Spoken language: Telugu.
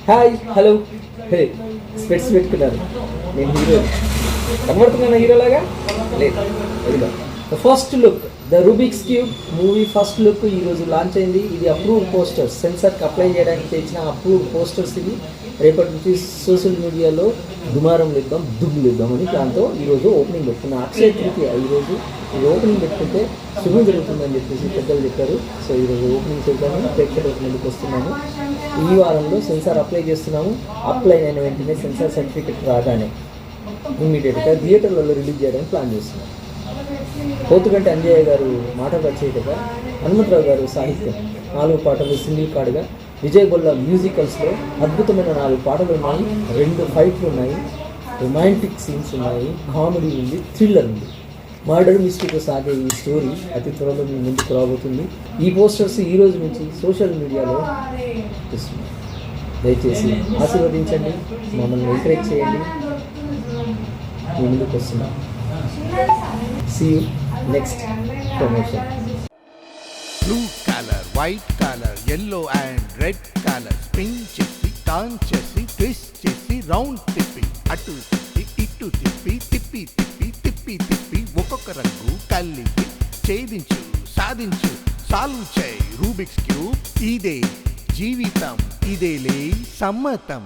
హాయ్ హలో హే స్పెట్స్ పెట్టుకున్నారు. నేను హీరో కనబడుతున్నాను, హీరోలాగా లేదు. ఇదిగో first look the Rubik's cube movie first look ఈరోజు లాంచ్ అయింది. ఇది అప్రూవ్డ్ పోస్టర్స్, సెన్సార్కి అప్లై చేయడానికి తెచ్చిన అప్రూవ్డ్ పోస్టర్స్ ఇవి. రేపటి నుంచి సోషల్ మీడియాలో దుమారం ఇద్దాం, దుమ్ములు ఇద్దాం అని దాంతో ఈరోజు ఓపెనింగ్ పెట్టుకున్నాను. అక్షయ తృతీయ ఈరోజు ఇది ఓపెనింగ్ పెట్టుకుంటే శుభం జరుగుతుందని చెప్పేసి పెద్దలు చెప్పారు. సో ఈరోజు ఓపెనింగ్ చేద్దామని ప్రేక్షకుల ముందుకు వస్తున్నాము. ఈ వారంలో సెన్సార్ అప్లై చేస్తున్నాము. అప్లై అయిన వెంటనే సెన్సార్ సర్టిఫికెట్ రాగానే ఇమీడియట్గా థియేటర్లలో రిలీజ్ చేయడానికి ప్లాన్ చేస్తున్నాం. పోతుగంటి అంజయ్య గారు మాట రచయితగా, హనుమంతరావు గారు సాహిత్యం, 4 పాటలు సింగిల్ కార్డుగా, విజయ్ గొల్ల మ్యూజికల్స్లో అద్భుతమైన 4 పాటలు ఉన్నాయి, 2 ఫైట్లు ఉన్నాయి, రొమాంటిక్ సీన్స్ ఉన్నాయి, కామెడీ ఉంది, థ్రిల్లర్ ఉంది. మర్డర్ మిస్టరీతో సాగే ఈ స్టోరీ అతి త్వరలో మీ ముందుకు రాబోతుంది. ఈ పోస్టర్స్ ఈ రోజు నుంచి సోషల్ మీడియాలో ఇస్తున్నాం. దయచేసి ఆశీర్వదించండి, మమ్మల్ని ఎంకరేజ్ చేయండి. మీ ముందుకు వస్తున్నాం. See you next promotion. Blue color, white color, yellow and red color. Spin చేసి, turn చేసి, twist చేసి, round తిప్పి, అటు తిప్పి, ఇటు తిప్పి, తిప్పి తిప్పి, తిప్పి తిప్పి, ఒక్కొక్క రంగు కలిపి, ఛేదించు, సాధించు, సాల్వ్ చేయి రూబిక్స్ క్యూబ్. ఇదే జీవితం, ఇదేలే సమ్మతం.